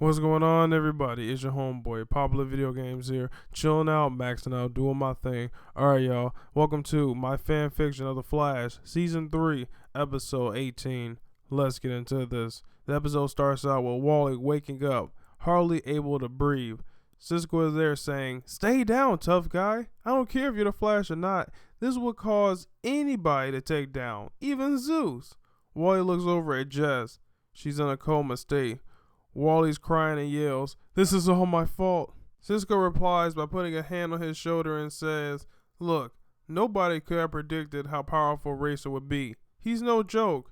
What's going on, everybody? It's your homeboy, Popular Video Games here, chilling out, maxing out, doing my thing. Alright, y'all, welcome to my fan fiction of The Flash, Season 3, Episode 18. Let's get into this. The episode starts out with Wally waking up, hardly able to breathe. Cisco is there saying, "Stay down, tough guy. I don't care if you're the Flash or not. This would cause anybody to take down, even Zeus." Wally looks over at Jess. She's in a coma state. Wally's crying and yells, "This is all my fault." Cisco replies by putting a hand on his shoulder and says, "Look, nobody could have predicted how powerful Racer would be. He's no joke."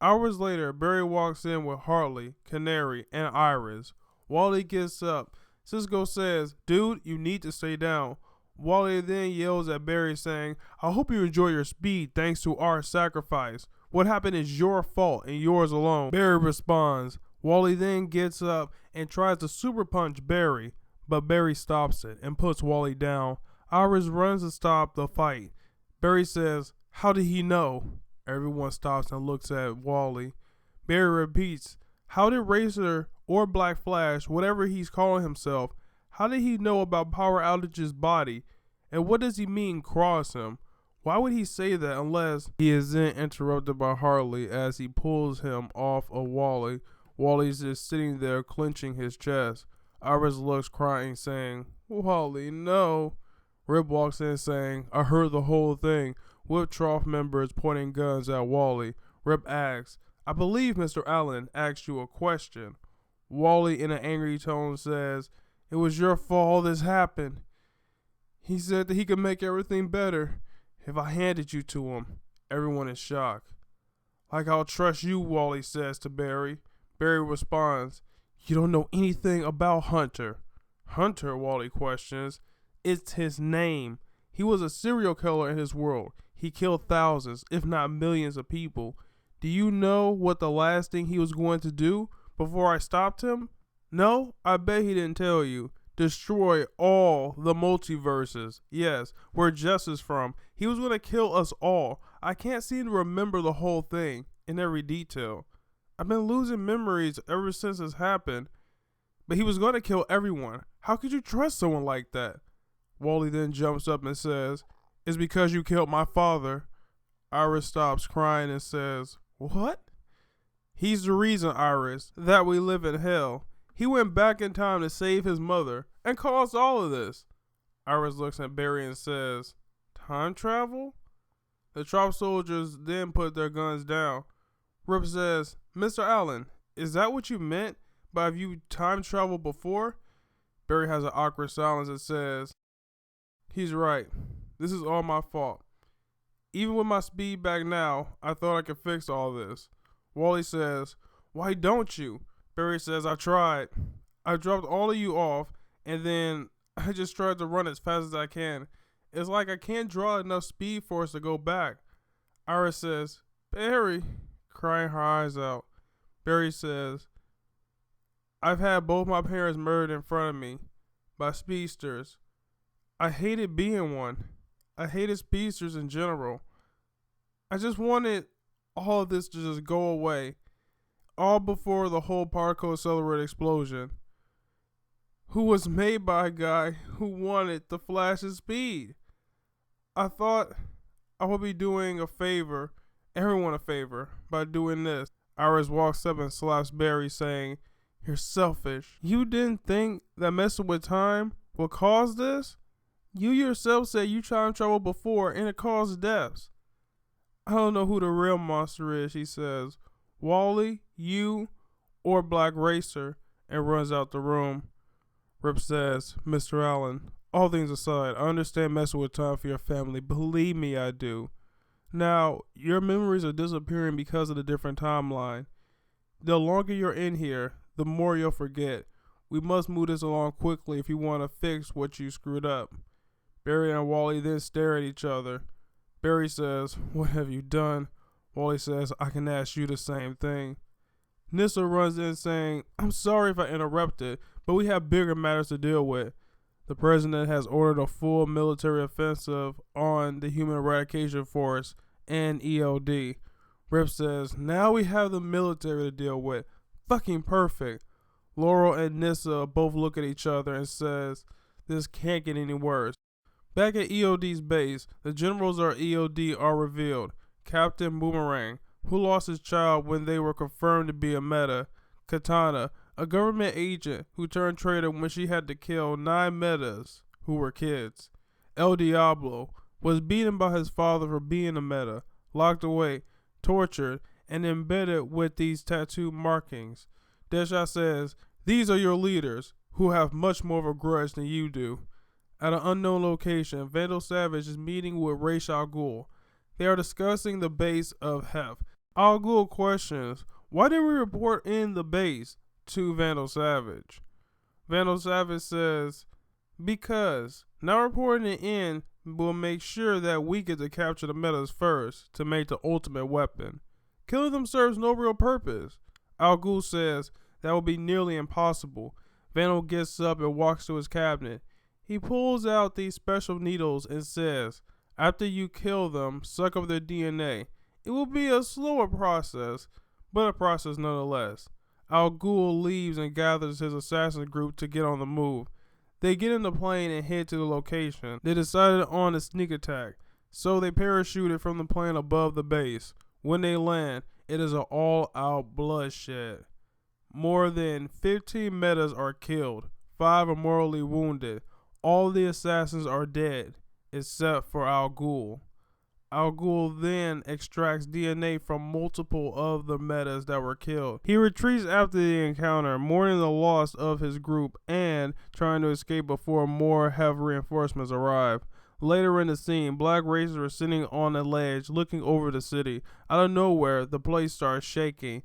Hours later, Barry walks in with Harley, Canary, and Iris. Wally gets up. Cisco says, "Dude, you need to stay down." Wally then yells at Barry saying, "I hope you enjoy your speed thanks to our sacrifice. What happened is your fault and yours alone." Barry responds. Wally then gets up and tries to super punch Barry, but Barry stops it and puts Wally down. Iris runs to stop the fight. Barry says, "How did he know?" Everyone stops and looks at Wally. Barry repeats, "How did Racer or Black Flash, whatever he's calling himself, how did he know about Power Outage's body? And what does he mean cross him? Why would he say that unless..." He is then interrupted by Harley as he pulls him off of Wally. Wally's just sitting there clenching his chest. Iris looks crying saying, "Wally, no." Rip walks in saying, "I heard the whole thing," with Trough members pointing guns at Wally. Rip asks, "I believe Mr. Allen asked you a question." Wally in an angry tone says, "It was your fault all this happened. He said that he could make everything better if I handed you to him." Everyone is shocked. "Like I'll trust you," Wally says to Barry. Barry responds, "You don't know anything about Hunter." "Hunter?" Wally questions. "It's his name. He was a serial killer in his world. He killed thousands, if not millions of people. Do you know what the last thing he was going to do before I stopped him? No? I bet he didn't tell you. Destroy all the multiverses. Yes, where Jess is from. He was going to kill us all. I can't seem to remember the whole thing in every detail. I've been losing memories ever since this happened. But he was going to kill everyone. How could you trust someone like that?" Wally then jumps up and says, "It's because you killed my father." Iris stops crying and says, "What?" "He's the reason, Iris, that we live in hell. He went back in time to save his mother and caused all of this." Iris looks at Barry and says, "Time travel?" The Trop soldiers then put their guns down. Rip says, "Mr. Allen, is that what you meant by have you time traveled before?" Barry has an awkward silence and says, "He's right. This is all my fault. Even with my speed back now, I thought I could fix all this." Wally says, "Why don't you?" Barry says, "I tried. I dropped all of you off, and then I just tried to run as fast as I can. It's like I can't draw enough speed for us to go back." Iris says, "Barry," crying her eyes out. Barry says, "I've had both my parents murdered in front of me by speedsters. I hated being one. I hated speedsters in general. I just wanted all of this to just go away. All before the whole particle accelerator explosion, who was made by a guy who wanted the Flash's speed. I thought I would be doing everyone a favor, by doing this." Iris walks up and slaps Barry saying, "You're selfish. You didn't think that messing with time would cause this? You yourself said you time traveled before and it caused deaths." "I don't know who the real monster is," she says. "Wally, you, or Black Racer," and runs out the room. Rip says, "Mr. Allen, all things aside, I understand messing with time for your family. Believe me, I do. Now, your memories are disappearing because of the different timeline. The longer you're in here, the more you'll forget. We must move this along quickly if you want to fix what you screwed up." Barry and Wally then stare at each other. Barry says, "What have you done?" Wally says, "I can ask you the same thing." Nissa runs in saying, "I'm sorry if I interrupted, but we have bigger matters to deal with. The president has ordered a full military offensive on the Human Eradication Force and ELD. Rip says, "Now we have the military to deal with. Fucking perfect." Laurel and Nissa both look at each other and says, "This can't get any worse." Back at EOD's base, the generals of EOD are revealed. Captain Boomerang, who lost his child when they were confirmed to be a meta. Katana, a government agent who turned traitor when she had to kill 9 metas who were kids. El Diablo was beaten by his father for being a meta, locked away, tortured, and embedded with these tattoo markings. Deadshot says, "These are your leaders, who have much more of a grudge than you do." At an unknown location, Vandal Savage is meeting with Ra's al Ghul. They are discussing the base of Hef. Al Ghul questions, "Why didn't we report in the base?" to Vandal Savage. Vandal Savage says, "Because not reporting it in will make sure that we get to capture the metas first to make the ultimate weapon. Killing them serves no real purpose." Al Ghul says that will be nearly impossible. Vandal gets up and walks to his cabinet. He pulls out these special needles and says, "After you kill them, suck up their DNA. It will be a slower process, but a process nonetheless." Al Ghul leaves and gathers his assassin group to get on the move. They get in the plane and head to the location. They decided on a sneak attack, so they parachuted from the plane above the base. When they land, it is an all-out bloodshed. More than 15 metas are killed, 5 are mortally wounded. All the assassins are dead, except for Al Ghul. Al Ghul then extracts DNA from multiple of the metas that were killed. He retreats after the encounter, mourning the loss of his group and trying to escape before more heavy reinforcements arrive. Later in the scene, Black Racer is sitting on a ledge looking over the city. Out of nowhere, the place starts shaking.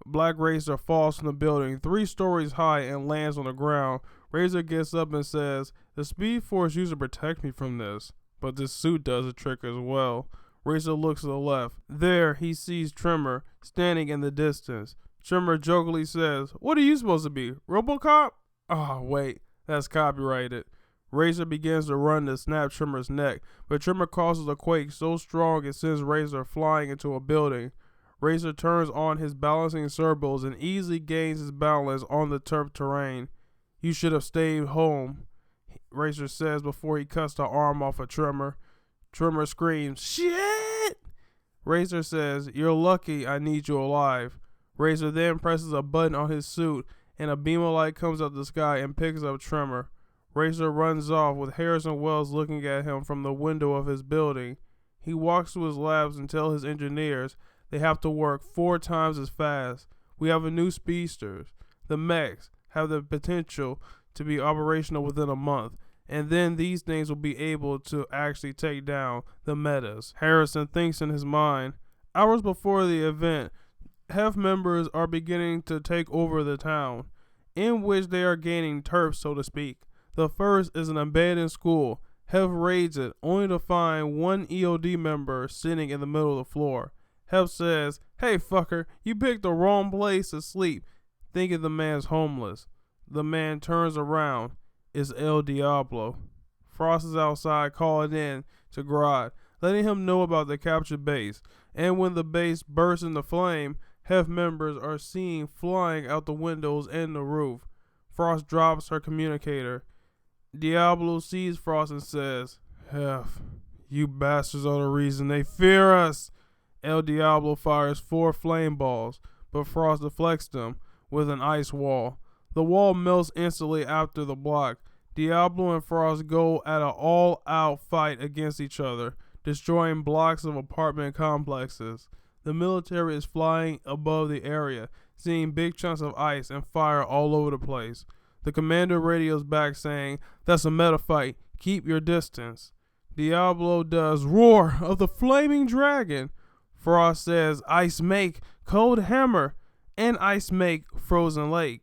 Black Racer falls from the building 3 stories high and lands on the ground. Razor gets up and says, "The Speed Force used to protect me from this, but this suit does the trick as well." Razor looks to the left. There, he sees Tremor standing in the distance. Tremor jokingly says, "What are you supposed to be, RoboCop?" Oh, wait, that's copyrighted. Razor begins to run to snap Tremor's neck, but Tremor causes a quake so strong it sends Razor flying into a building. Razor turns on his balancing turbos and easily gains his balance on the turf terrain. "You should have stayed home," Razor says before he cuts the arm off of Tremor. Tremor screams, "Shit!" Razor says, "You're lucky I need you alive." Razor then presses a button on his suit and a beam of light comes out the sky and picks up Tremor. Razor runs off with Harrison Wells looking at him from the window of his building. He walks to his labs and tells his engineers they have to work 4 times as fast. "We have a new speedsters. The mechs have the potential to be operational within a month, and then these things will be able to actually take down the metas." Harrison thinks in his mind. Hours before the event, Hef members are beginning to take over the town, in which they are gaining turf, so to speak. The first is an abandoned school. Hef raids it, only to find one EOD member sitting in the middle of the floor. Hef says, "Hey fucker, you picked the wrong place to sleep," thinking the man's homeless. The man turns around. It's El Diablo. Frost is outside calling in to Grodd, letting him know about the captured base. And when the base bursts into flame, Hef members are seen flying out the windows and the roof. Frost drops her communicator. Diablo sees Frost and says, "Hef, you bastards are the reason they fear us." El Diablo fires 4 flame balls, but Frost deflects them with an ice wall. The wall melts instantly after the block. Diablo and Frost go at an all-out fight against each other, destroying blocks of apartment complexes. The military is flying above the area, seeing big chunks of ice and fire all over the place. The commander radios back saying, "That's a meta fight. Keep your distance." Diablo does "Roar of the Flaming Dragon." Frost says, "Ice Make, Cold Hammer," and Ice Make, Frozen Lake.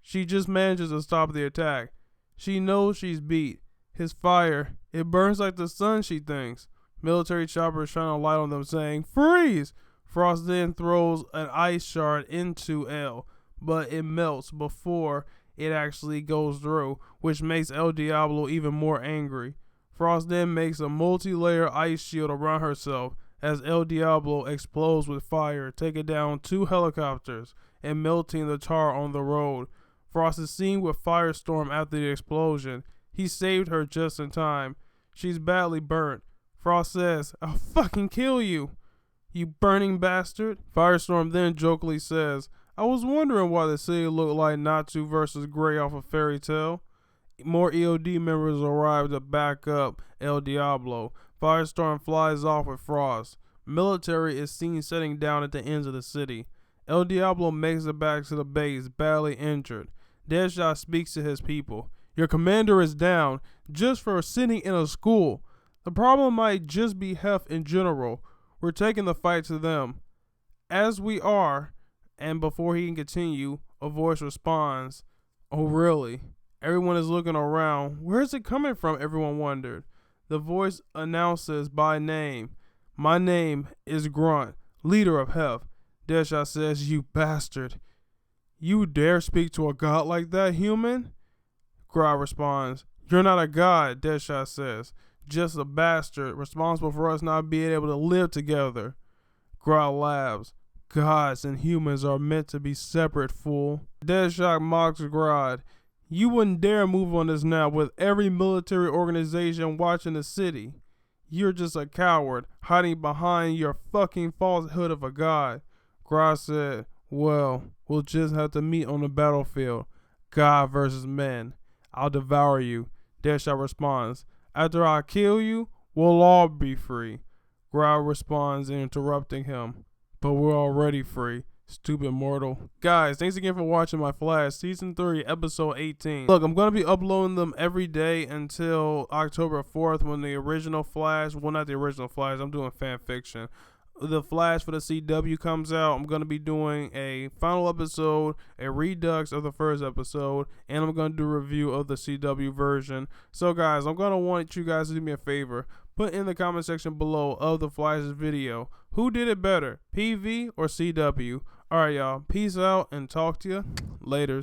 She just manages to stop the attack. She knows she's beat. His fire, it burns like the sun, she thinks. Military choppers shine a light on them saying, "Freeze!" Frost then throws an ice shard into El, but it melts before it actually goes through, which makes El Diablo even more angry. Frost then makes a multi-layer ice shield around herself as El Diablo explodes with fire, taking down 2 helicopters and melting the tar on the road. Frost is seen with Firestorm after the explosion. He saved her just in time. She's badly burnt. Frost says, "I'll fucking kill you, you burning bastard." Firestorm then jokingly says, "I was wondering why the city looked like Natsu versus Gray off a fairy tale." More EOD members arrive to back up El Diablo. Firestorm flies off with Frost. Military is seen setting down at the ends of the city. El Diablo makes it back to the base, badly injured. Deadshot speaks to his people. "Your commander is down, just for sitting in a school. The problem might just be Hef in general. We're taking the fight to them." "As we are," and before he can continue, a voice responds, "Oh really?" Everyone is looking around. Where is it coming from? Everyone wondered. The voice announces by name. "My name is Grunt, leader of Hef." Deadshot says, "You bastard. You dare speak to a god like that, human?" Grodd responds, "You're not a god," Deadshot says. "Just a bastard, responsible for us not being able to live together." Grodd laughs. "Gods and humans are meant to be separate, fool." Deadshot mocks Grodd. "You wouldn't dare move on this now with every military organization watching the city. You're just a coward, hiding behind your fucking falsehood of a god." Grodd said, "Well, we'll just have to meet on the battlefield. God versus men. I'll devour you." Deadshot responds, "After I kill you, we'll all be free." Grodd responds, interrupting him, "But we're already free, stupid mortal." Guys, thanks again for watching my Flash Season 3, Episode 18. Look, I'm going to be uploading them every day until October 4th when the original Flash, well not the original Flash, I'm doing fan fiction. The Flash for the CW comes out. I'm going to be doing a final episode, a redux of the first episode, and I'm going to do a review of the CW version. So guys, I'm going to want you guys to do me a favor. Put in the comment section below of the Flash's video, who did it better, PV or CW? Alright y'all, peace out and talk to you laters.